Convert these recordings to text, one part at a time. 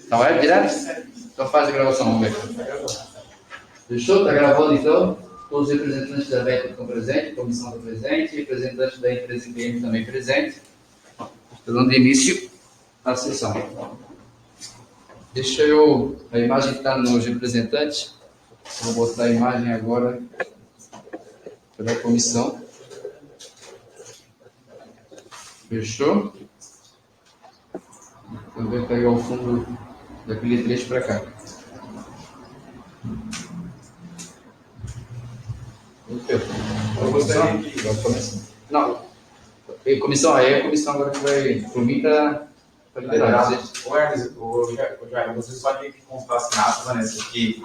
Tá web direto? Então faz a gravação, vamos ver. Fechou? Tá gravando então? Todos os representantes da VET estão presentes, a comissão está presente, representantes da empresa IBM também presente. Estou dando início à sessão. Deixa eu... A imagem que está nos representantes. Vou botar a imagem agora pela comissão. Fechou? Eu vou pegar o fundo daquele trecho para cá. Eu gostaria que... Não. Comissão, aí a comissão agora que vai... Por mim está liberado. O Ernest, Jair, você só tem que constar assinado, Vanessa, que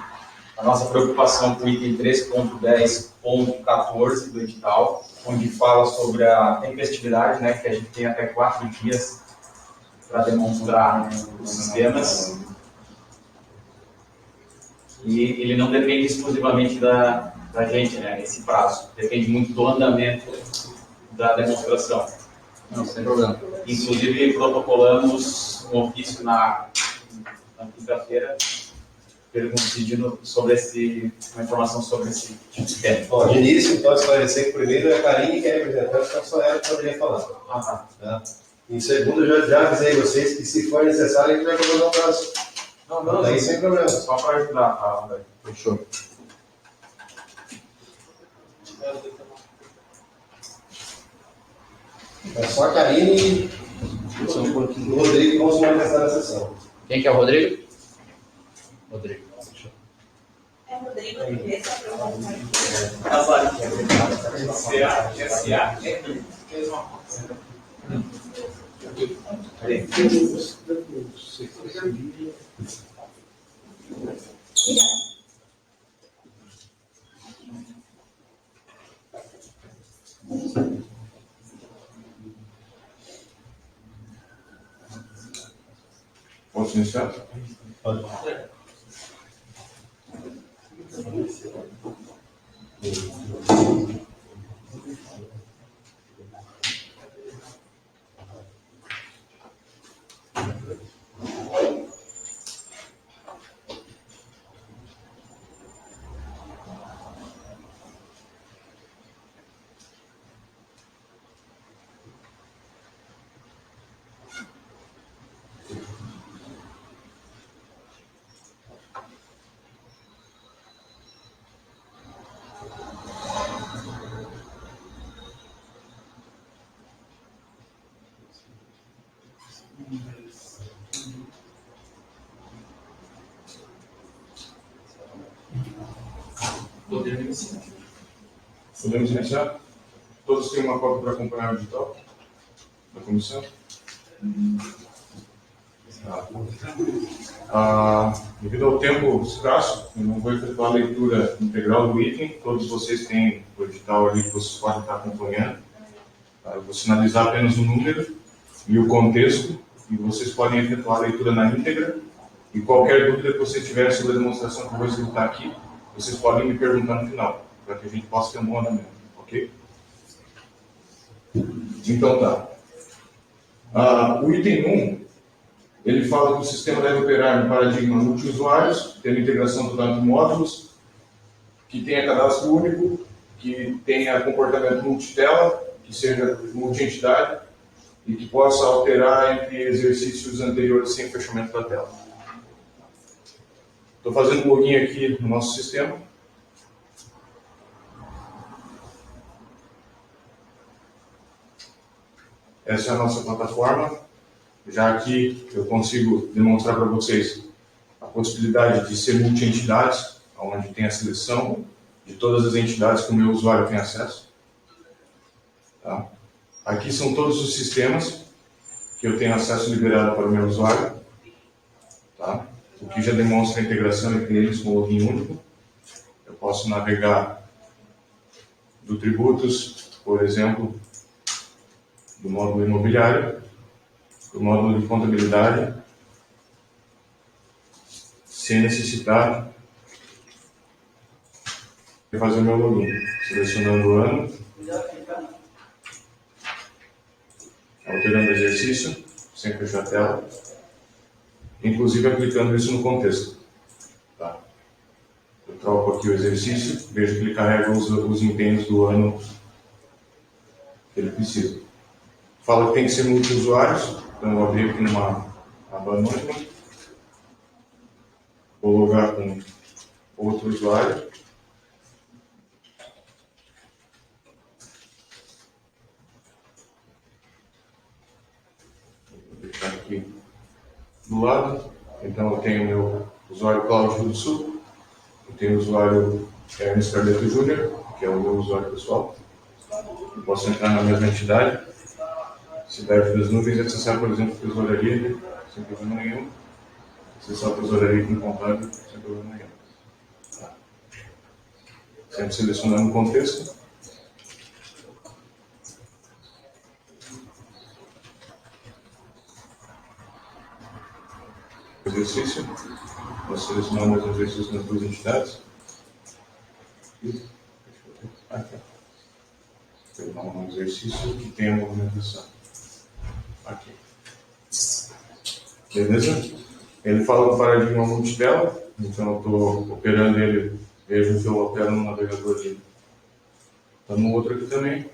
a nossa preocupação com o item 3.10.14 do edital, onde fala sobre a tempestividade, né, que a gente tem até 4 dias para demonstrar os sistemas. E ele não depende exclusivamente da gente, né, esse prazo. Depende muito do andamento da demonstração. Não, sem problema. Inclusive, protocolamos um ofício na quinta-feira, pedindo sobre uma informação sobre esse sistema. Bom, de início, pode esclarecer que primeiro é a Karine que é representante, então só ela que poderia falar. Tá? Em segundo, eu já avisei vocês que, se for necessário, a gente vai colocar um prazo. Não, daí sem problema. Só para ajudar, tá? Fechou. É só a Karine e o Rodrigo que vão se manifestar na sessão. Quem que é o Rodrigo? Rodrigo. Fechou. É Rodrigo Oliveira, Posso iniciar? Pode. Podemos iniciar? Todos têm uma cópia para acompanhar o edital da comissão? Devido ao tempo escasso, eu não vou efetuar a leitura integral do item. Todos vocês têm o edital ali que vocês podem estar acompanhando. Eu vou sinalizar apenas o número e o contexto, e vocês podem efetuar a leitura na íntegra. E qualquer dúvida que vocês tiverem sobre a demonstração que eu vou executar aqui, vocês podem me perguntar no final, para que a gente possa ter um bom andamento, ok? Então tá. O item 1, ele fala que o sistema deve operar no paradigma multiusuários, tendo integração de tanto módulos, que tenha cadastro único, que tenha comportamento multitela, que seja multi-entidade, e que possa alterar entre exercícios anteriores sem fechamento da tela. Estou fazendo um login aqui no nosso sistema. Essa é a nossa plataforma. Já aqui eu consigo demonstrar para vocês a possibilidade de ser multi-entidades, onde tem a seleção de todas as entidades que o meu usuário tem acesso. Tá? Aqui são todos os sistemas que eu tenho acesso liberado para o meu usuário. Tá? O que já demonstra a integração entre eles com o login único. Eu posso navegar do tributos, por exemplo, do módulo imobiliário, do módulo de contabilidade, sem necessitar de fazer o meu login. Selecionando o ano, alterando o exercício, sem fechar a tela, inclusive aplicando isso no contexto. Tá? Eu troco aqui o exercício, vejo que ele carrega os empenhos do ano que ele precisa. Fala que tem que ser multi-usuários, então eu vou abrir aqui numa aba anônima, vou logar com outro usuário. Vou deixar aqui do lado. Então eu tenho meu usuário Cláudio do Sul, eu tenho o usuário Ernest Carleto Júnior, que é o meu usuário pessoal. Eu posso entrar na mesma entidade, cidade das nuvens, e acessar, por exemplo, tesouraria, sem problema nenhum. Acessar a tesouraria com contábil, sem problema nenhum. Tá. Sempre selecionando o contexto. Exercício. Nós selecionamos os exercícios nas duas entidades. Aqui. Vou pegar um exercício que tem a movimentação. Aqui. Beleza? Ele fala do paradigma multitela, então eu estou operando ele, vejo que eu opero no navegador dele. Está no outro aqui também.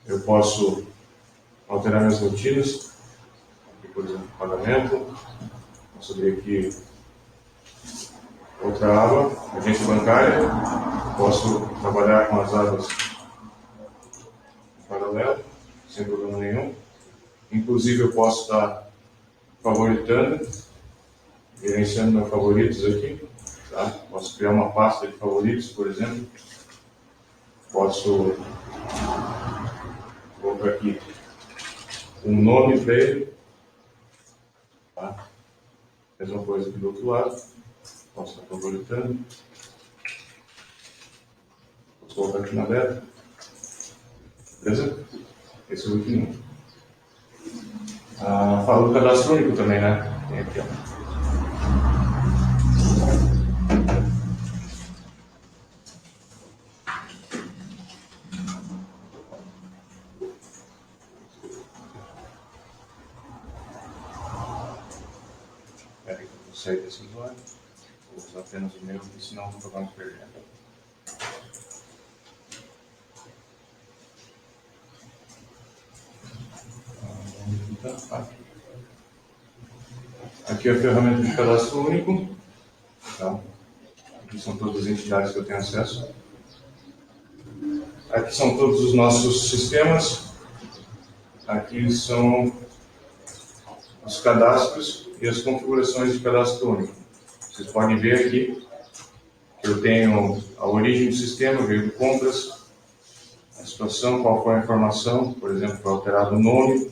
Eu posso alterar minhas rotinas. Aqui, por exemplo, pagamento. Posso abrir aqui outra aba, agência bancária. Posso trabalhar com as abas em paralelo, sem problema nenhum. Inclusive eu posso estar favoritando, gerenciando meus favoritos aqui. Tá? Posso criar uma pasta de favoritos, por exemplo. Posso colocar aqui um nome para ele. Tá? Mesma coisa aqui do outro lado. Posso estar favoritando. Posso colocar aqui na beta. Beleza? Esse é o último. Fala do cadastro único também, né? Tem aqui, ó. Espera aí que eu vou sair desse usuário. Vou usar apenas o meu, porque senão eu vou acabar me perdendo. Aqui é a ferramenta de cadastro único. Tá? Aqui são todas as entidades que eu tenho acesso. Aqui são todos os nossos sistemas. Aqui são os cadastros e as configurações de cadastro único. Vocês podem ver aqui que eu tenho a origem do sistema, veio de compras, a situação, qual foi a informação, por exemplo, foi alterado o nome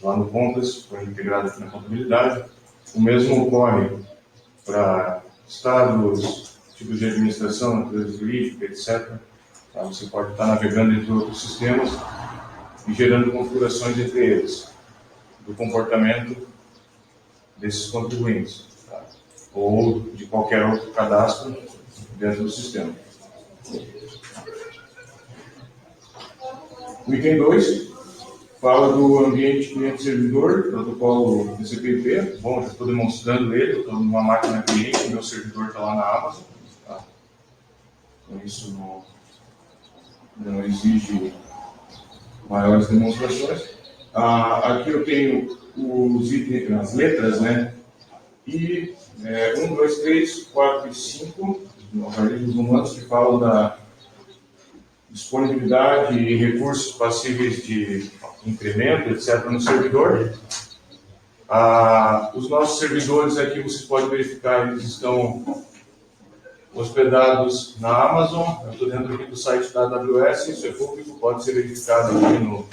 lá no compras, foi integrado aqui na contabilidade. O mesmo ocorre para estados, tipos de administração, natureza jurídica, etc. Tá? Você pode estar navegando entre outros sistemas e gerando configurações entre eles, do comportamento desses contribuintes, tá? Ou de qualquer outro cadastro dentro do sistema. O item 2 fala do ambiente cliente-servidor, protocolo TCP/IP. Bom, já estou demonstrando ele, estou numa máquina cliente, meu servidor está lá na Amazon. Tá? Então isso não exige maiores demonstrações. Aqui eu tenho os itens, as letras, né? E 1, 2, 3, 4 e 5, organismos humanos que falam da disponibilidade e recursos passíveis de incremento, etc., no servidor. Os nossos servidores aqui, você pode verificar, eles estão hospedados na Amazon. Eu estou dentro aqui do site da AWS, isso é público, pode ser verificado aqui no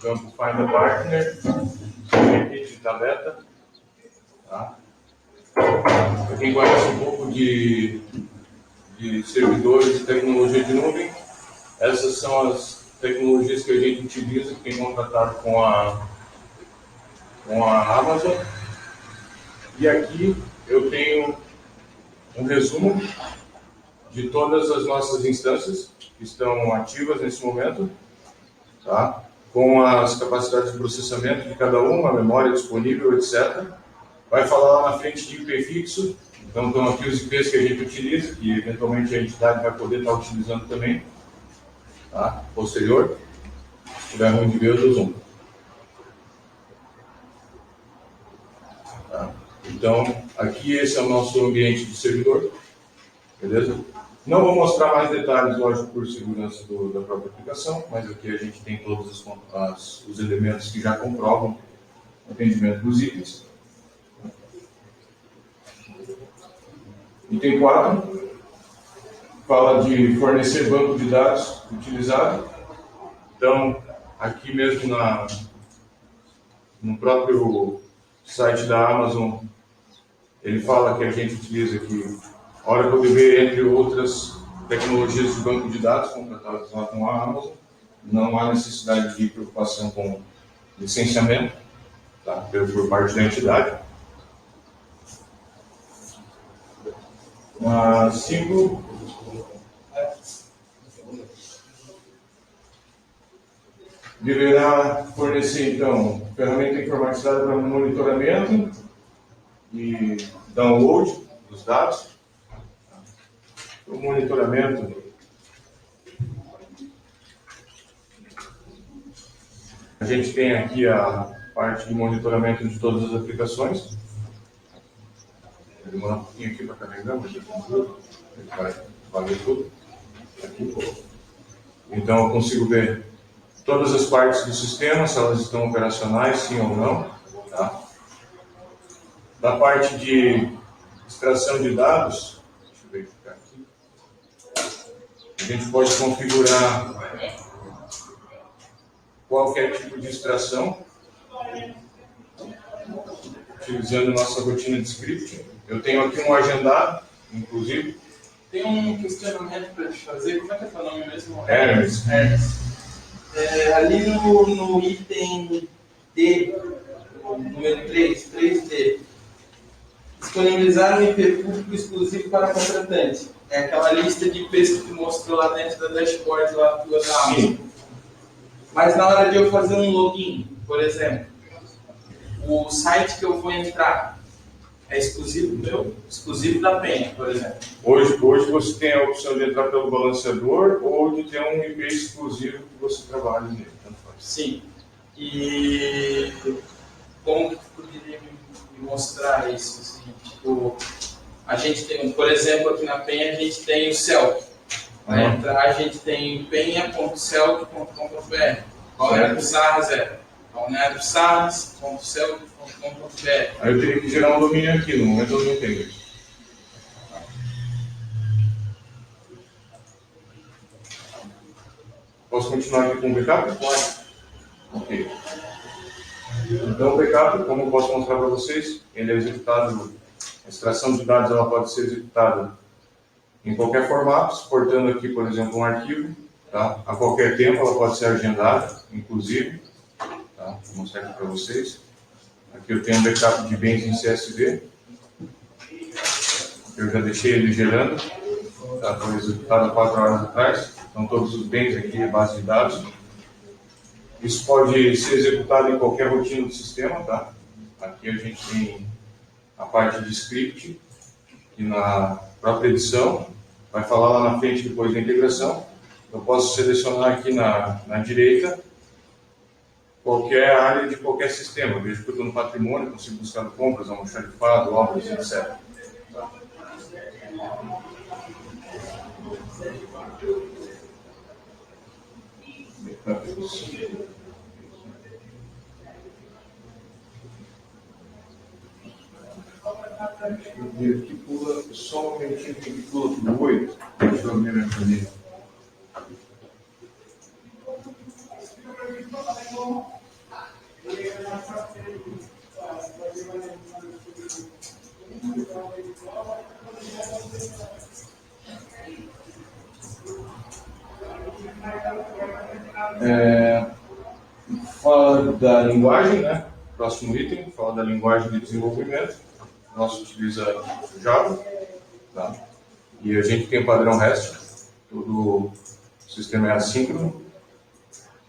campo Find a Partner, aqui da beta. Tá? Para quem conhece um pouco de servidores e tecnologia de nuvem, essas são as tecnologias que a gente utiliza, que tem contratado com a Amazon. E aqui eu tenho um resumo de todas as nossas instâncias que estão ativas nesse momento, tá? Com as capacidades de processamento de cada uma, a memória disponível, etc. Vai falar lá na frente de IP fixo. Então, estão aqui os IPs que a gente utiliza, que eventualmente a entidade vai poder estar utilizando também. Tá? Posterior, se tiver ruim de ver, eu dou zoom. Tá? Então, aqui esse é o nosso ambiente de servidor. Beleza? Não vou mostrar mais detalhes, lógico, por segurança da própria aplicação, mas aqui a gente tem todos os elementos que já comprovam o atendimento dos itens. Item 4 fala de fornecer banco de dados utilizado. Então, aqui mesmo no próprio site da Amazon, ele fala que a gente utiliza aqui Oracle DB, entre outras tecnologias de banco de dados contratadas lá com a Amazon. Não há necessidade de preocupação com licenciamento, tá? Por parte da entidade. 5. Deverá fornecer, então, ferramenta informatizada para monitoramento e download dos dados. O monitoramento a gente tem aqui a parte de monitoramento de todas as aplicações. Vai demorar um pouquinho aqui para carregar, mas ele vai valer tudo. Aqui. Então eu consigo ver todas as partes do sistema, se elas estão operacionais, sim ou não. Tá? Da parte de extração de dados, deixa eu verificar aqui. A gente pode configurar qualquer tipo de extração, utilizando nossa rotina de script. Eu tenho aqui um agendado, inclusive. Tem um questionamento para te fazer. Como é que é o nome mesmo? Hermes. Ali no item D, número 3D, disponibilizar um IP público exclusivo para contratante. É aquela lista de IPs que tu mostrou lá dentro da dashboard lá da Amazon. Sim. Mas na hora de eu fazer um login, por exemplo, o site que eu vou entrar é exclusivo meu, exclusivo da Penha, por exemplo. Hoje você tem a opção de entrar pelo balanceador ou de ter um IP exclusivo que você trabalhe nele. Tanto faz. Sim. E como que tu poderia me mostrar isso? Assim? Tipo, a gente tem, por exemplo, aqui na Penha a gente tem o CELC. Para entrar a gente tem penha.celc.com.br. Balneário do Sarras é balneariosarras.celc.com.br. Aí eu teria que gerar um domínio aqui, no momento eu não tenho. Posso continuar aqui com o backup? Pode. Ok. Então o backup, como eu posso mostrar para vocês, ele é executado, a extração de dados ela pode ser executada em qualquer formato, exportando aqui, por exemplo, um arquivo, tá? A qualquer tempo ela pode ser agendada, inclusive, tá? Vou mostrar aqui para vocês. Aqui eu tenho um backup de bens em CSV, eu já deixei ele gerando, tá? Foi executado há 4 horas atrás, então todos os bens aqui é base de dados. Isso pode ser executado em qualquer rotina do sistema, tá? Aqui a gente tem a parte de script, que na própria edição vai falar lá na frente depois da integração. Eu posso selecionar aqui na direita qualquer área de qualquer sistema. Vejo que eu estou no patrimônio, consigo buscar compras, almoxarifado, obras, etc. Tá? Deixa eu ver aqui, pula só um momentinho que pula para o 8. Deixa eu abrir minha planilha. Fala da linguagem, né? Próximo item, fala da linguagem de desenvolvimento. Nós utiliza Java, tá? E a gente tem o padrão REST, todo o sistema é assíncrono,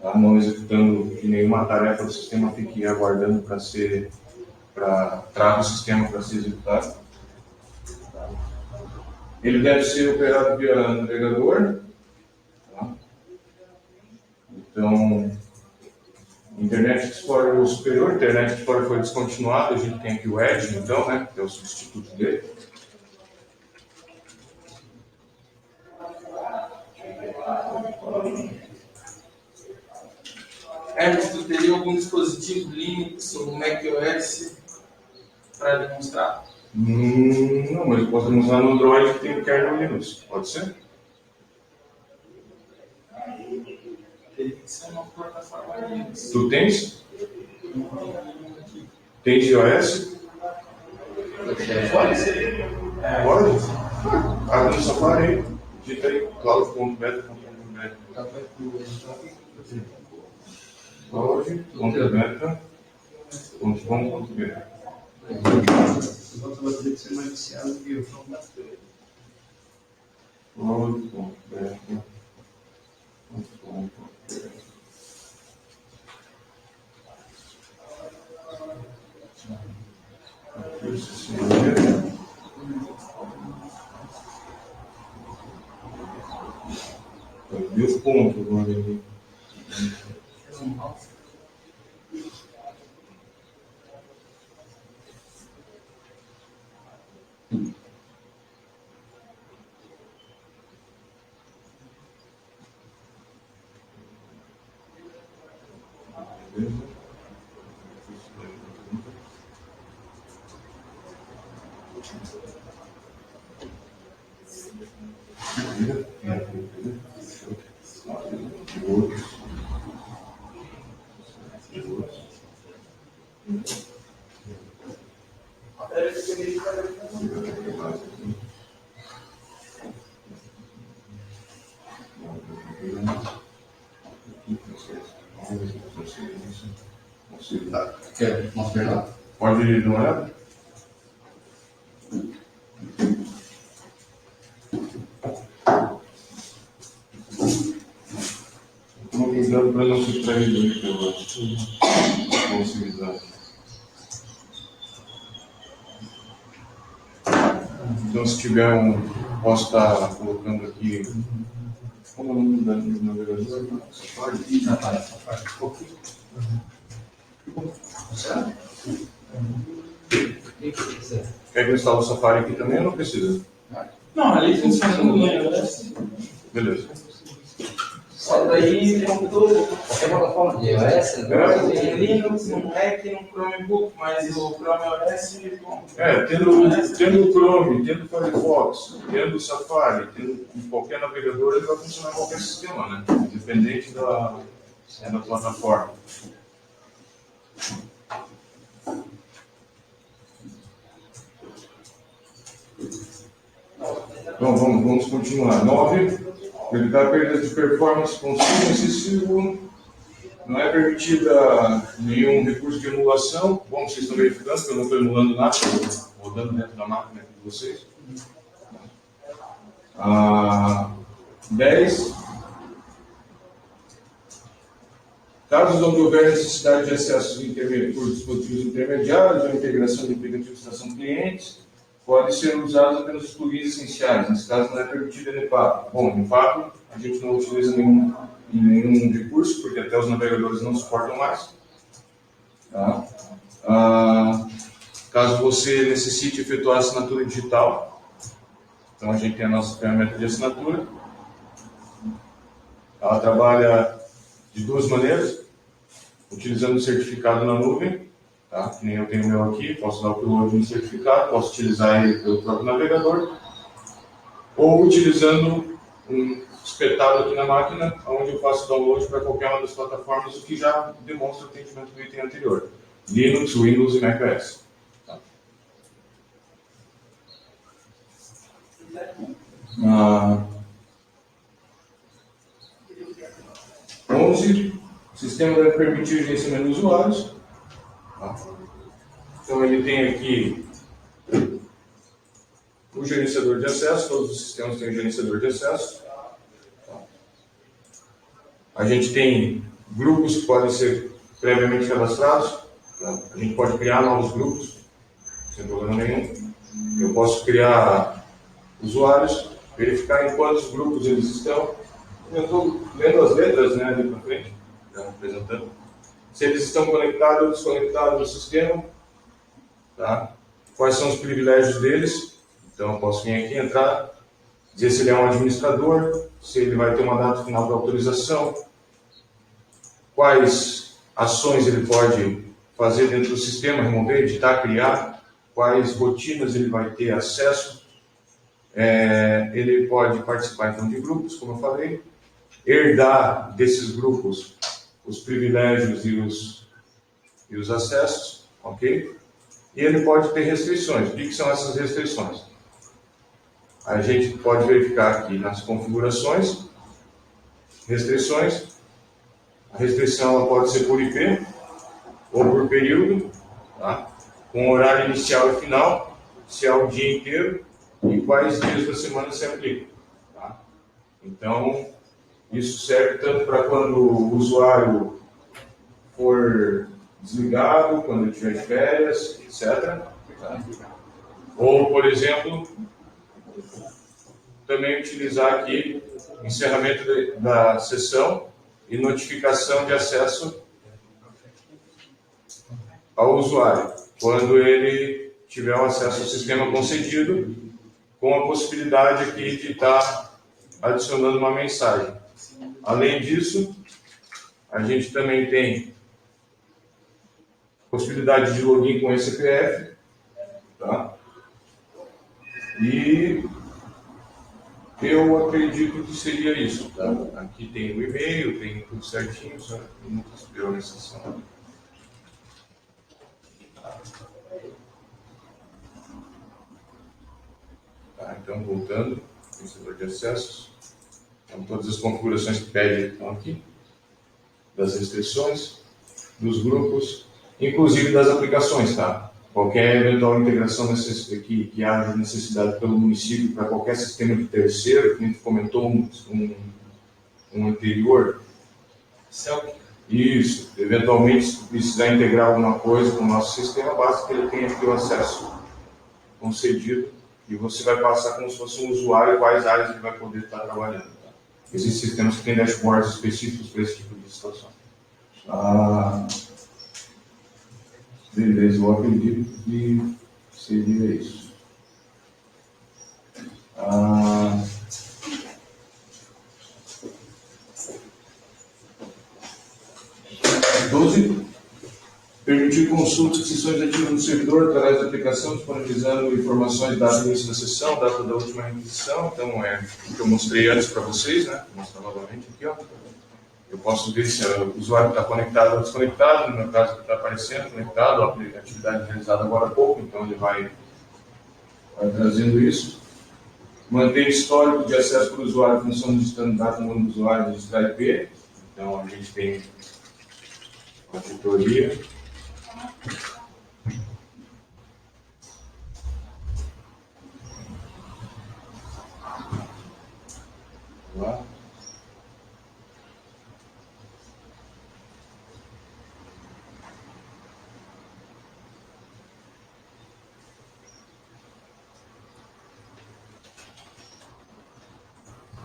tá? Não executando que nenhuma tarefa do sistema fique aguardando para ser trava o sistema para ser executado. Ele deve ser operado via navegador. Tá? Então, Internet Explorer superior, Internet Explorer foi descontinuado, a gente tem aqui o Edge, então, né, que é o substituto dele. Hermes, tu teria algum dispositivo Linux ou macOS para demonstrar? Não, mas podemos usar no Android que tem o kernel Linux, pode ser? Teria que ser uma plataforma Linux. Tu tens? Tens iOS? Pode? Pode? Abre no Safari aí, digita aí, cloud.beta.beta. Cloud.beta.com.br. Vou ter que ser mais viciado que eu. Deu ponto agora ali. Quer mostrar? Pode dar uma olhada? Estou cuidando para não se trair pela possibilidade. Então, se tiver posso estar colocando aqui. Como é o nome do navegador? Safari? Safari. Quer que eu instale o Safari aqui também ou não precisa? Não, ali funciona no iOS. Beleza. Só daí computador. Qualquer plataforma de iOS, Tem Linux, no Mac, no Chromebook, mas o Chrome OS, bom. Tendo o Chrome, tendo o Firefox, tendo o Safari, tendo qualquer navegador, ele vai funcionar em qualquer sistema, né? Independente da plataforma. Então vamos continuar. 9. Evitar perda de performance consumo excessivo. Não é permitida nenhum recurso de emulação. Bom, vocês estão verificando que eu não estou emulando nada, estou rodando dentro da máquina de vocês. 10. Casos onde houver necessidade de acessos por dispositivos intermediários ou integração de aplicativos de estação clientes, podem ser usados apenas os plugins essenciais. Nesse caso, não é permitido NPAP. Bom, NPAP a gente não utiliza nenhum recurso, porque até os navegadores não suportam mais. Tá? Caso você necessite efetuar assinatura digital, então a gente tem a nossa ferramenta de assinatura. Ela trabalha de duas maneiras, utilizando o certificado na nuvem, tá? Que nem eu tenho o meu aqui, posso dar o upload no certificado, posso utilizar ele pelo próprio navegador, ou utilizando um espetado aqui na máquina, onde eu faço download para qualquer uma das plataformas, o que já demonstra o atendimento do item anterior. Linux, Windows e macOS. Tá? 11. O sistema deve permitir o gerenciamento dos usuários. Tá? Então ele tem aqui o gerenciador de acesso, todos os sistemas têm um gerenciador de acesso. Tá? A gente tem grupos que podem ser previamente cadastrados, Tá? A gente pode criar novos grupos, sem problema nenhum. Eu posso criar usuários, verificar em quantos grupos eles estão. Eu estou lendo as letras, né, ali para frente, já apresentando. Se eles estão conectados ou desconectados no sistema, tá? Quais são os privilégios deles. Então eu posso vir aqui, entrar, dizer se ele é um administrador, se ele vai ter uma data final de autorização, quais ações ele pode fazer dentro do sistema, remover, editar, criar, quais rotinas ele vai ter acesso. Ele pode participar então de grupos, como eu falei, herdar desses grupos os privilégios e os acessos, ok? E ele pode ter restrições. O que são essas restrições? A gente pode verificar aqui nas configurações, restrições. A restrição ela pode ser por IP ou por período, tá? Com horário inicial e final, se é o dia inteiro e quais dias da semana se aplica. Tá? Então, isso serve tanto para quando o usuário for desligado, quando ele estiver de férias, etc. Tá? Ou, por exemplo, também utilizar aqui encerramento da sessão e notificação de acesso ao usuário, quando ele tiver o acesso ao sistema concedido, com a possibilidade aqui de estar adicionando uma mensagem. Além disso, a gente também tem possibilidade de login com CPF, tá? E eu acredito que seria isso, tá? Aqui tem o e-mail, tem tudo certinho, só não esperou a sessão. Tá, então, voltando, vencedor de acessos. Então, todas as configurações que pedem estão aqui, das restrições, dos grupos, inclusive das aplicações, tá? Qualquer eventual integração que haja necessidade pelo município para qualquer sistema de terceiro, que a gente comentou um anterior. Isso. Eventualmente, se precisar integrar alguma coisa com o nosso sistema, basta que ele tenha aqui o acesso concedido e você vai passar como se fosse um usuário quais áreas ele vai poder estar trabalhando. Tá? Existem sistemas que têm dashboards específicos para esse tipo de situação. Beleza, eu acredito que seria isso. 12. Permitir consulta de sessões ativas no servidor através da aplicação, disponibilizando informações da início da sessão, data da última requisição. Então, o que eu mostrei antes para vocês, né? Vou mostrar novamente aqui, ó. Eu posso ver se o usuário está conectado ou desconectado. No meu caso, está aparecendo conectado, a atividade realizada agora há pouco, então ele vai trazendo isso. Manter histórico de acesso para o usuário, função digitando data no nome do usuário, registrar IP. Então, a gente tem a tutoria. Lá.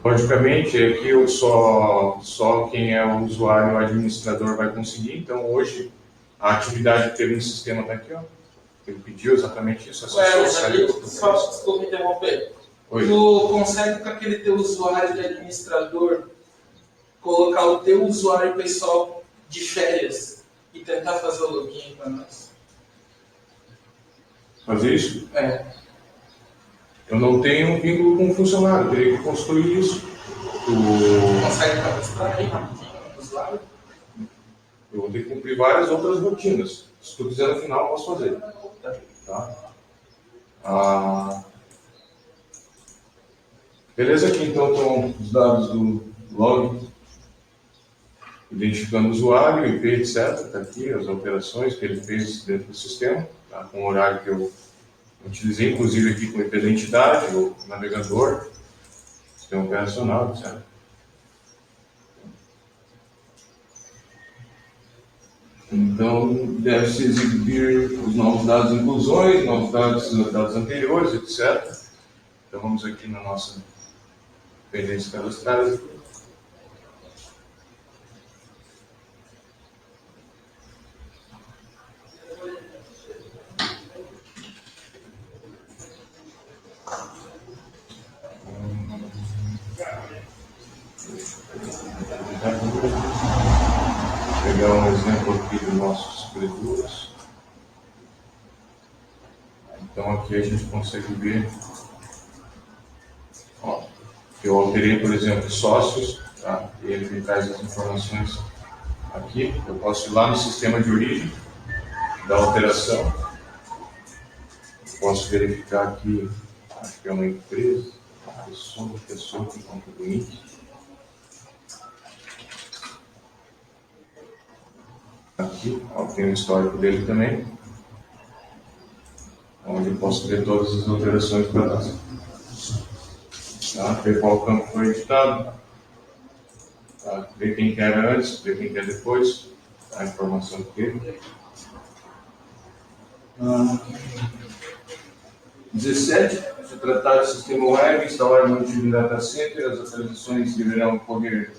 Logicamente, aqui eu só quem é o usuário, o administrador vai conseguir. Então, hoje, a atividade que teve no sistema está aqui, ó. Ele pediu exatamente isso. Só desculpa me interromper. Oi. Tu consegue, com aquele teu usuário de administrador, colocar o teu usuário pessoal de férias e tentar fazer o login para nós? Fazer isso? É. Eu não tenho um vínculo com o funcionário, eu teria que construir isso. Consegue cadastrar aí rapidinho o usuário? Eu vou ter que cumprir várias outras rotinas. Se tu quiser no final, eu posso fazer. Tá? Beleza, aqui então estão os dados do log, identificando o usuário, IP, etc. Está aqui as operações que ele fez dentro do sistema, tá? Com o horário que eu utilizei, inclusive aqui com o IP da entidade, o navegador, sistema operacional, etc. Então, deve-se exibir os novos dados de inclusões, novos dados anteriores, etc. Então, vamos aqui na nossa pendência cadastrais. Vou pegar um exemplo aqui dos nossos prejuízos. Então aqui a gente consegue ver, ó, que eu alterei, por exemplo, sócios, tá? E ele me traz as informações aqui. Eu posso ir lá no sistema de origem da alteração. Posso verificar aqui, acho que é uma empresa, pessoa que compra do NIC. Aqui, ó, tem o histórico dele também, onde eu posso ver todas as alterações para trás. Tá? Ver qual campo foi editado, tá? Ver quem que era antes, ver quem que é depois, a informação dele. 17. Se tratar de sistema web, instalar e manter em data center, as atualizações deverão ocorrer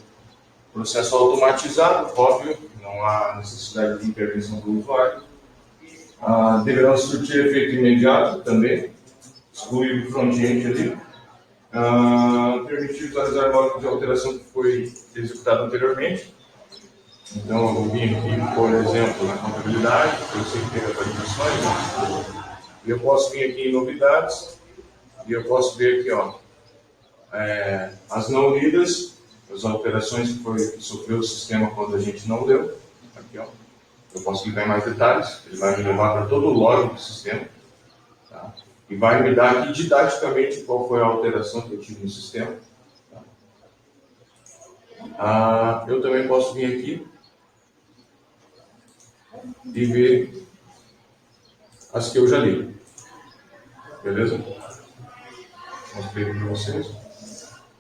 processo automatizado, óbvio, não há necessidade de intervenção do usuário. Deverão surtir efeito imediato também, excluir o front-end ali. Permitir visualizar o log de alteração que foi executado anteriormente. Então, eu vou vir aqui, por exemplo, na contabilidade, eu sei que tem atualizações, né? E eu posso vir aqui em novidades, e eu posso ver aqui, ó, as não lidas, as alterações que sofreu o sistema quando a gente não leu. Aqui, ó. Eu posso clicar em mais detalhes, ele vai me levar para todo o log do sistema, tá? E vai me dar aqui didaticamente qual foi a alteração que eu tive no sistema. Tá? Eu também posso vir aqui e ver as que eu já li. Beleza? Mostrei para vocês.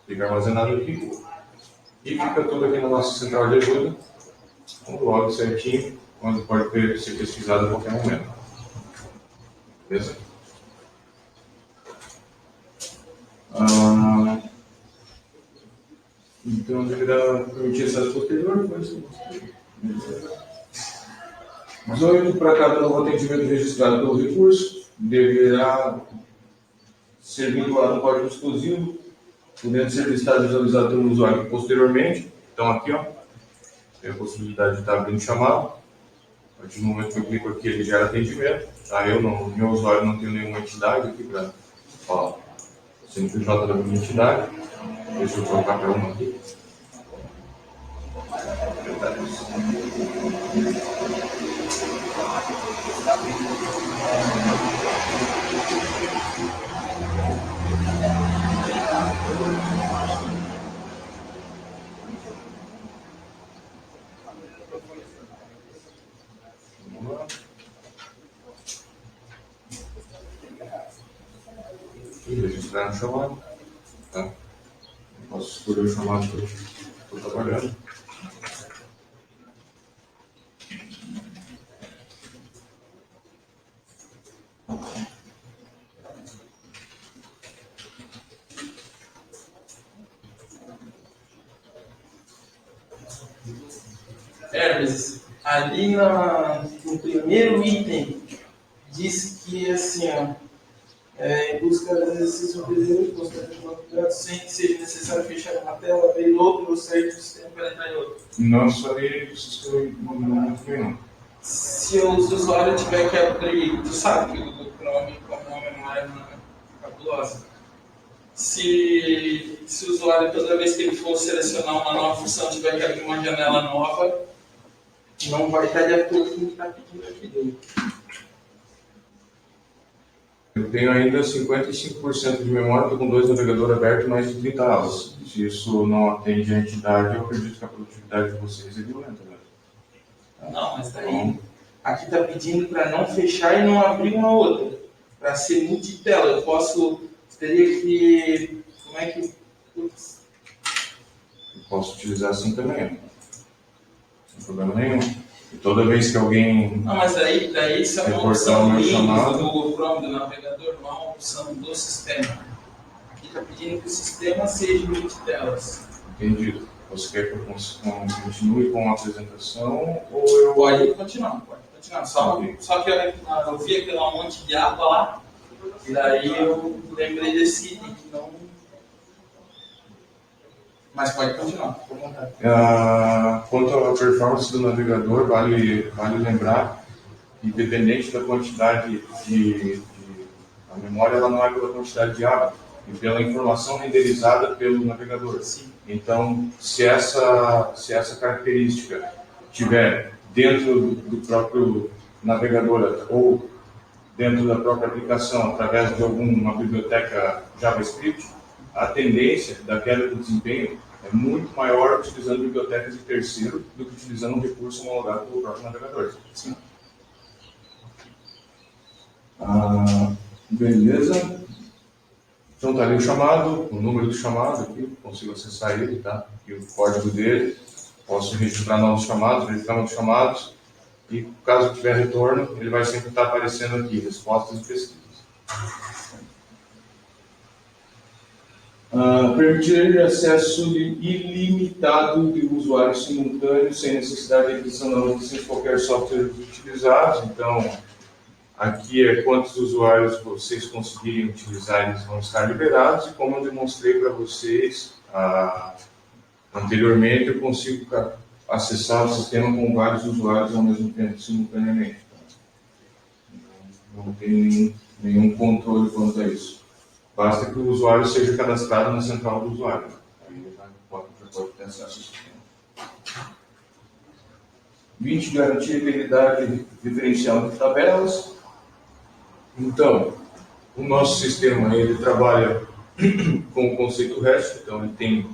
Fica armazenado aqui. E fica tudo aqui na nossa central de ajuda, com o log certinho, onde pode ser pesquisado a qualquer momento. Beleza? Então, deverá permitir acesso posterior. 18. Para cada novo atendimento registrado pelo recurso, deverá ser vinculado um código exclusivo, podendo ser listado e visualizado pelo usuário posteriormente. Então, aqui, ó, tem a possibilidade de estar abrindo chamado. A partir do momento que eu clico aqui, ele gera atendimento. Tá? Meu usuário não tem nenhuma entidade aqui para falar. CNPJ da minha entidade. Deixa eu colocar para uma aqui. Vamos lá. E registrar no chamado. Tá? Eu posso escolher o chamado que eu estou trabalhando. Hermes, ali no primeiro item, diz que assim, ó, em busca do exercício brasileiro, constante de mapeamento, sem que seja necessário fechar uma tela, abrir outro ou sair do sistema para entrar em outro. Não saí do sistema não. Se o usuário tiver que abrir, tu sabe que o Chrome com uma memória cabulosa. Se o usuário, toda vez que ele for selecionar uma nova função, tiver que abrir uma janela nova, não vai estar de acordo com o que está pedindo aqui dentro. Eu tenho ainda 55% de memória, estou com 2 navegadores abertos e mais de 30 abas. Se isso não atende a entidade, eu acredito que a produtividade de vocês é violenta. Né? Não, mas daí, aqui está pedindo para não fechar e não abrir uma outra, para ser multitela. Eu teria que, como é que, Eu posso utilizar assim também, sem problema nenhum. E toda vez que alguém Não, mas daí isso é uma reportar opção o do meu Windows, chamado. do Google Chrome, do navegador, não é uma opção do sistema. Aqui está pedindo que o sistema seja multitelas. Entendido. Você quer que eu continue com a apresentação ou eu... Pode continuar. Só que eu vi aquele monte de aba lá, e daí eu lembrei desse item que não. Mas pode continuar, por vontade. Quanto à performance do navegador, vale lembrar que, independente da quantidade a memória ela não é pela quantidade de aba, e pela informação renderizada pelo navegador. Sim. Então, se essa característica estiver dentro do próprio navegador ou dentro da própria aplicação, através de alguma biblioteca JavaScript, a tendência da queda do desempenho é muito maior utilizando bibliotecas de terceiro do que utilizando um recurso homologado pelo próprio navegador. Sim. Beleza. Então está ali o chamado, o número do chamado aqui, consigo acessar ele, tá? Aqui o código dele, posso registrar novos chamados, verificar novos chamados, e caso tiver retorno, ele vai sempre estar aparecendo aqui, respostas e pesquisas. Permitir acesso ilimitado de usuários simultâneos sem necessidade de aquisição da notícia de qualquer software utilizado. Então, aqui é quantos usuários vocês conseguirem utilizar, eles vão estar liberados. E como eu demonstrei para vocês anteriormente, eu consigo acessar o sistema com vários usuários ao mesmo tempo, simultaneamente. Não tem nenhum controle quanto a isso. Basta que o usuário seja cadastrado na central do usuário. Aí ele já pode ter acesso ao sistema. 20, garantir a integridade diferencial de tabelas. Então, o nosso sistema ele trabalha com o conceito REST, então ele tem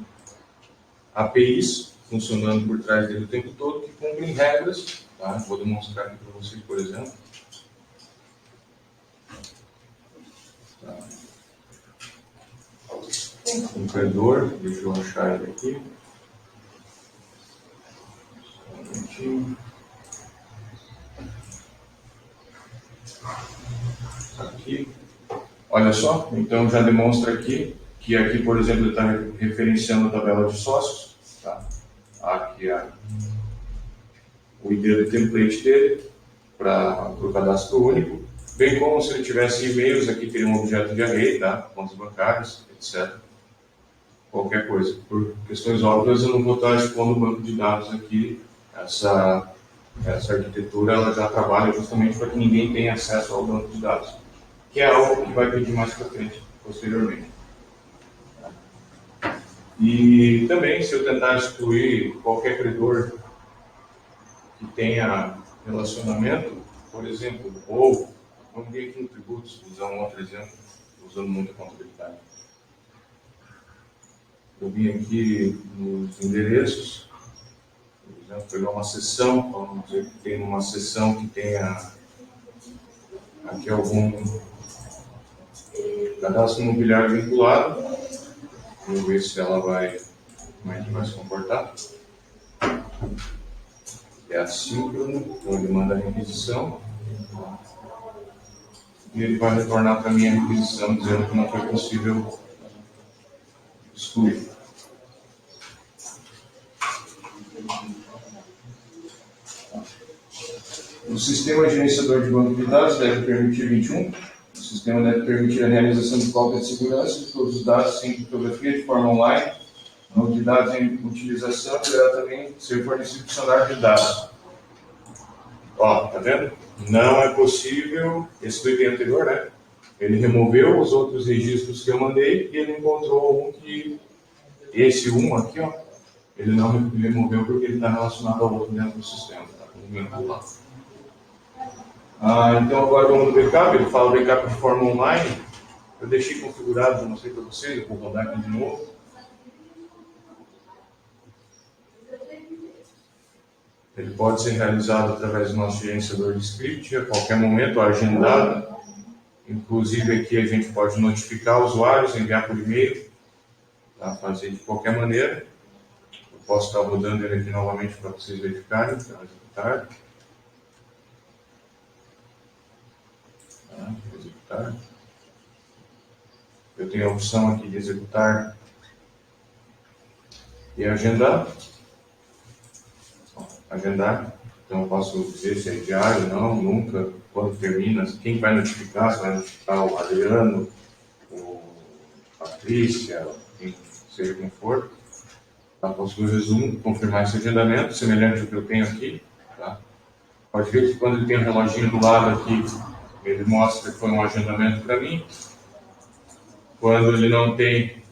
APIs funcionando por trás dele o tempo todo, que cumprem regras. Tá? Vou demonstrar aqui para vocês, por exemplo. Tá. Um credor, deixa eu achar ele aqui. Um momentinho. Aqui. Olha só, então já demonstra aqui que aqui, por exemplo, ele está referenciando a tabela de sócios. Tá? Aqui é o ID do template dele para o cadastro único, bem como se ele tivesse e-mails, aqui teria um objeto de array, tá? Contas bancárias, etc. Qualquer coisa. Por questões óbvias, eu não vou estar expondo o banco de dados aqui. Essa arquitetura ela já trabalha justamente para que ninguém tenha acesso ao banco de dados, que é algo que vai pedir mais para frente, posteriormente. E também, se eu tentar excluir qualquer credor que tenha relacionamento, por exemplo, ou, vamos ver aqui no tributos, vou usar um outro exemplo, usando muita contabilidade. Eu vim aqui nos endereços, por exemplo, pegar uma seção, vamos dizer que tem uma seção que tenha aqui algum cadastro imobiliário vinculado. Vamos ver se ela vai, como é que vai se comportar. É assíncrono, então ele manda a requisição e ele vai retornar para a minha requisição dizendo que não foi possível excluir. O sistema gerenciador de banco de dados deve permitir 21. O sistema deve permitir a realização de cópia de segurança de todos os dados sem criptografia de forma online. O banco de dados em utilização deverá também ser fornecido por dicionário de dados. Ó, tá vendo? Não é possível, esse do item anterior, né? Ele removeu os outros registros que eu mandei e ele encontrou um que, esse aqui, ó, ele não removeu porque ele está relacionado ao outro dentro do sistema, tá? Vinculado. Então agora vamos no backup, ele fala backup de forma online. Eu deixei configurado, já mostrei para vocês, eu vou rodar aqui de novo. Ele pode ser realizado através do nosso gerenciador de script, a qualquer momento, agendado. Inclusive aqui a gente pode notificar usuários, enviar por e-mail, tá? Fazer de qualquer maneira. Eu posso estar rodando ele aqui novamente para vocês verificarem, para executar. executar. Eu tenho a opção aqui de executar e agendar. Agendar. Então eu posso dizer se é diário, não, nunca, quando termina, quem vai notificar, se vai notificar o Adriano, o Patrícia, seja quem for. Tá? Posso ver o resumo, confirmar esse agendamento, semelhante ao que eu tenho aqui. Tá? Pode ver que quando ele tem um reloginho do lado aqui, ele mostra que foi um agendamento para mim. Quando ele não tem,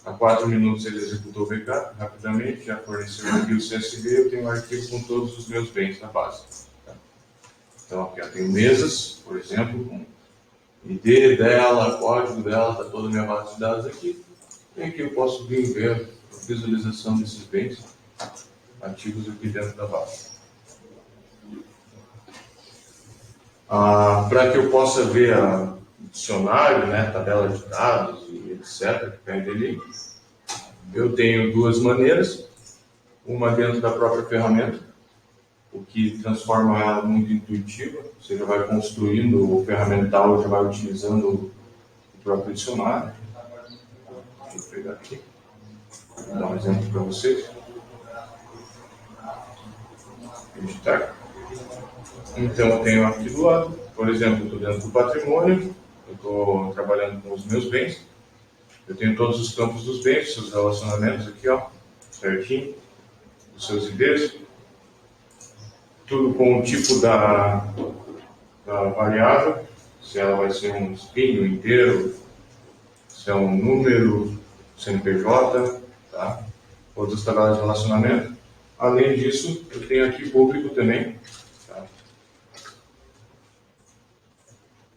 há 4 minutos ele executou o backup rapidamente, já forneceu aqui o CSV, eu tenho um arquivo com todos os meus bens na base. Tá? Então aqui eu tenho mesas, por exemplo, com ID dela, código dela, está toda a minha base de dados aqui. E aqui eu posso vir ver a visualização desses bens ativos aqui dentro da base. Para que eu possa ver o dicionário, né, tabela de dados e etc. que pede ali, eu tenho 2 maneiras. Uma dentro da própria ferramenta, o que transforma ela muito intuitiva. Você já vai construindo o ferramental, já vai utilizando o próprio dicionário. Deixa eu pegar aqui, vou dar um exemplo para vocês. Editar. Então, eu tenho aqui do lado, por exemplo, estou dentro do patrimônio, eu estou trabalhando com os meus bens, eu tenho todos os campos dos bens, seus relacionamentos aqui, ó, certinho, os seus IDs, tudo com o tipo da variável, se ela vai ser um string, um inteiro, se é um número, CNPJ, tá? Todas as tabelas de relacionamento. Além disso, eu tenho aqui público também. Tá?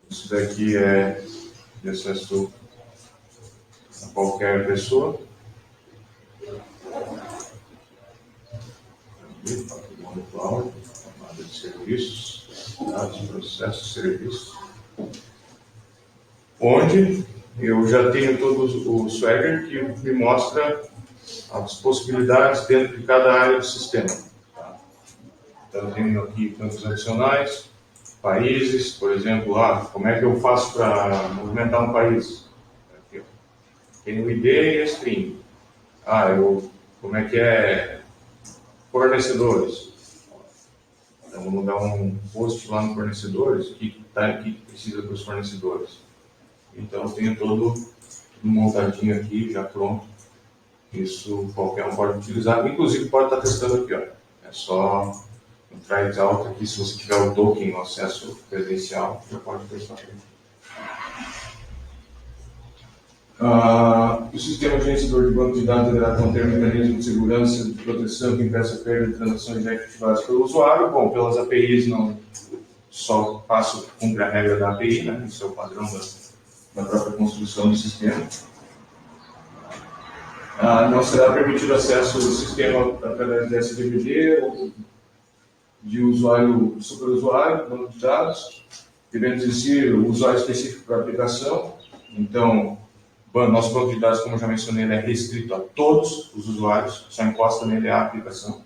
Isso daqui é de acesso a qualquer pessoa. Cloud, camada de serviços, dados, processos, serviços. Onde eu já tenho todo o Swagger que me mostra as possibilidades dentro de cada área do sistema. Tá? Então, eu tenho aqui campos adicionais, países, por exemplo, como é que eu faço para movimentar um país? Aqui, tem o ID e a string. Como é que é fornecedores? Então, vamos dar um post lá no fornecedores, o que precisa para os fornecedores. Então, eu tenho todo montadinho aqui, já pronto. Isso qualquer um pode utilizar, inclusive pode estar testando aqui, ó. É só entrar em alta aqui, se você tiver o token, o acesso presencial, já pode testar aqui. O sistema gerenciador de banco de dados deverá conter um mecanismo de segurança de proteção que impeça a perda de transações já efetivadas pelo usuário. Bom, pelas APIs não só cumpre a regra da API, né? Isso é o padrão da própria construção do sistema. Não será permitido acesso ao sistema através de SDVD ou de usuário, superusuário, banco de dados, devendo existir o usuário específico para a aplicação. Então, nosso banco de dados, como eu já mencionei, ele é restrito a todos os usuários, só encosta nele a aplicação.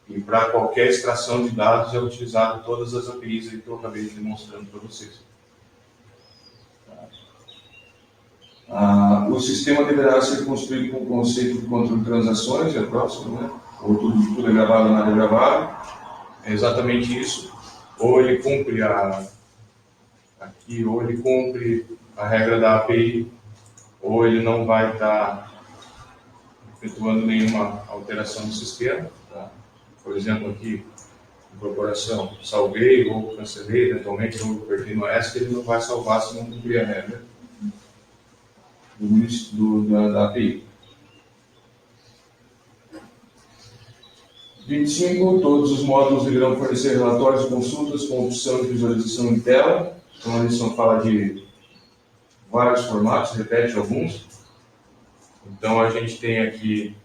E para qualquer extração de dados é utilizado todas as APIs que eu acabei demonstrando para vocês. O sistema deverá ser construído com o conceito de controle de transações, é próximo, né? Ou tudo é gravado, nada é gravado. É exatamente isso. Ou ele cumpre ou ele cumpre a regra da API, ou ele não vai estar efetuando nenhuma alteração no sistema. Tá? Por exemplo, aqui, incorporação, salvei ou cancelei, eventualmente eu perdi no ESC, ele não vai salvar se não cumprir a regra da API. 25. Todos os módulos deverão fornecer relatórios e consultas com opção de visualização em tela. Então, a lição fala de vários formatos, repete alguns. Então, a gente tem aqui,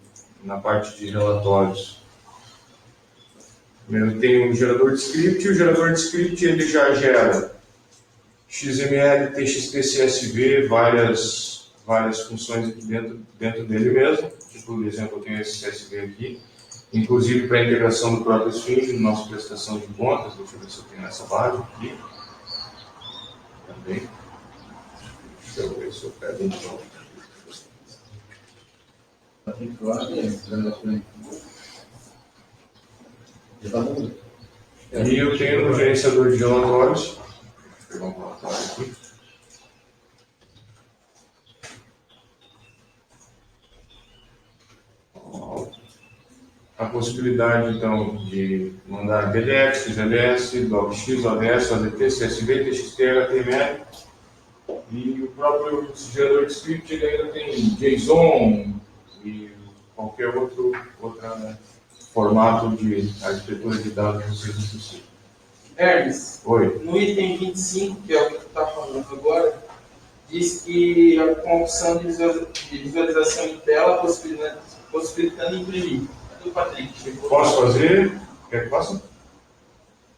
na parte de relatórios, primeiro tem um gerador de script. O gerador de script ele já gera XML, TXT, CSV, várias funções aqui dentro dele mesmo. Tipo, por exemplo, eu tenho esse CSV aqui, inclusive para a integração do próprio Swing, na nossa prestação de contas. Deixa eu ver se eu tenho essa base aqui. Também. se eu pego então. E eu tenho no gerenciador de relatórios. Vou pegar um relatório aqui. A possibilidade, então, de mandar PDF, XLS, DocX, ODS, ADT, CSV, TXT, HTML. E o próprio gerador de script ele ainda tem JSON e qualquer outro formato de arquitetura de dados que vocês necessitam. Hermes, Oi. no item 25, que é o que tu está falando agora, diz que com a opção de visualização em tela, possibilitando imprimir. Do Patrick, chegou. Posso fazer? Quer que faça?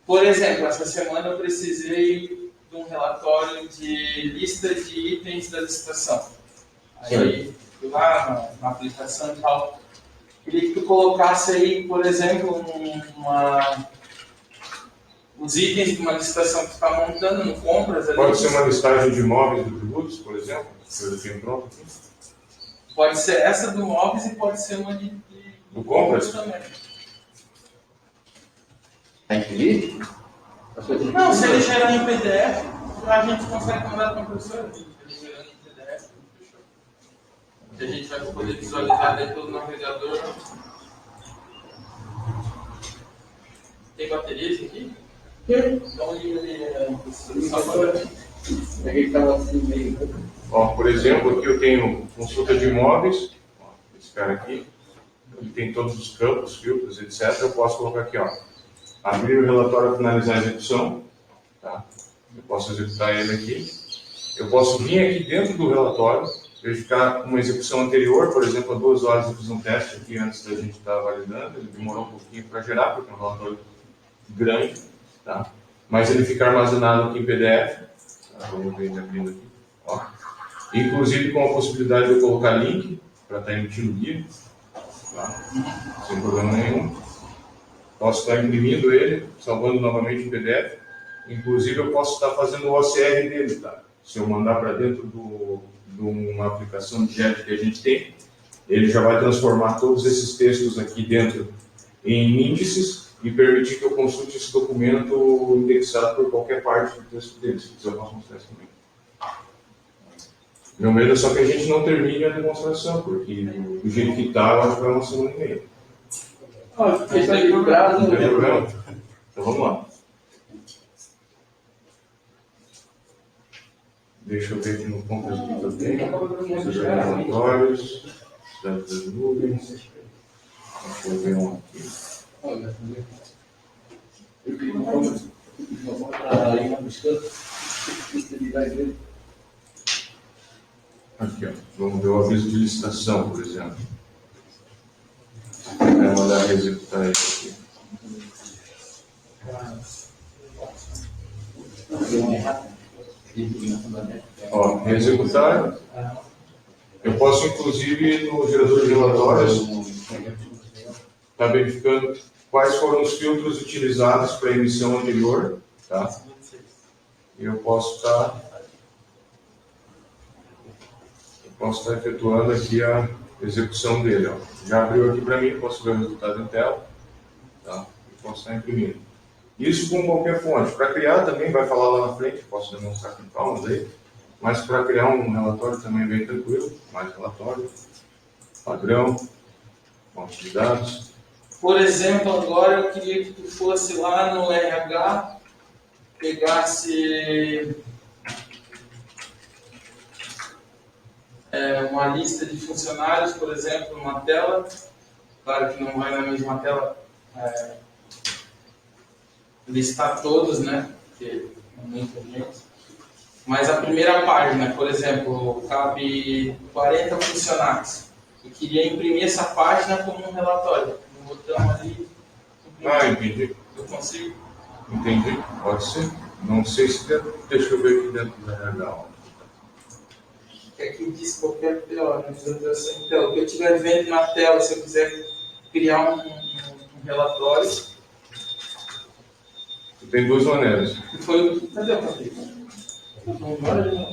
Por exemplo, essa semana eu precisei de um relatório de lista de itens da licitação. Aí fui lá na aplicação e tal. Queria que tu colocasse aí, por exemplo, os itens de uma licitação que tu está montando no compras. Ali. Pode ser uma listagem de imóveis de tributos, por exemplo? Que eu tenho pronto aqui. Pode ser essa do móveis e pode ser uma Do compras? também. Tá imprimir? Não, se ele gerar em PDF, a gente consegue mandar para a professora. Ele gerando em PDF, fechou. E a gente vai poder visualizar dentro do navegador. Tem baterias aqui? Então ele só para. É que ele estava assim meio. Ó, por exemplo, aqui eu tenho consulta de imóveis. Ó, esse cara aqui. Ele tem todos os campos, filtros, etc. Eu posso colocar aqui, ó. Abrir o relatório, finalizar a execução. Tá? Eu posso executar ele aqui. Eu posso vir aqui dentro do relatório, verificar uma execução anterior. Por exemplo, há 2 horas eu fiz um teste aqui antes da gente estar validando. Ele demorou um pouquinho para gerar, porque é um relatório grande. Tá? Mas ele fica armazenado aqui em PDF. Tá? Vamos ver ele abrindo aqui. Ó. Inclusive com a possibilidade de eu colocar link para estar emitindo guia. Tá? Sem problema nenhum. Posso estar imprimindo ele, salvando novamente em PDF. Inclusive, eu posso estar fazendo o OCR dele. Tá? Se eu mandar para dentro de uma aplicação de JET que a gente tem, ele já vai transformar todos esses textos aqui dentro em índices e permitir que eu consulte esse documento indexado por qualquer parte do texto dele. Se quiser, eu posso mostrar isso também. Meu medo é só que a gente não termine a demonstração, porque do jeito que está, eu acho que vai uma semana e meia. Questão de prazo. Não tem problema? Então vamos lá. Deixa eu ver aqui no compras que eu tenho. Os relatórios, dados das nuvens. Deixa eu ver um aqui. Eu queria uma buscando. Aqui, ó. Vamos ver o aviso de licitação, por exemplo. Vai mandar executar isso aqui. Ó, executar. Eu posso, inclusive, no gerador de relatórios, estar verificando quais foram os filtros utilizados para a emissão anterior. Tá? E eu posso estar efetuando aqui a execução dele. Ó. Já abriu aqui para mim, posso ver o resultado em tela. Tá? E posso estar imprimindo. Isso com qualquer fonte. Para criar também, vai falar lá na frente, posso demonstrar com palmas aí. Mas para criar um relatório também é bem tranquilo. Mais relatório, padrão, fonte de dados. Por exemplo, agora eu queria que tu fosse lá no RH, pegasse uma lista de funcionários, por exemplo, numa tela. Claro que não vai na mesma tela listar todos, né? Porque é muita gente. Mas a primeira página, por exemplo, cabe 40 funcionários. Eu queria imprimir essa página como um relatório. Um botão ali. Ah, entendi. Eu consigo? Entendi. Pode ser. Não sei se dentro. Deixa eu ver aqui dentro da RH. Que aqui diz qualquer tela, visualização em tela. O que eu estiver vendo na tela, se eu quiser criar um relatório. Tem 2 maneiras. Foi o que. Cadê o Patrick?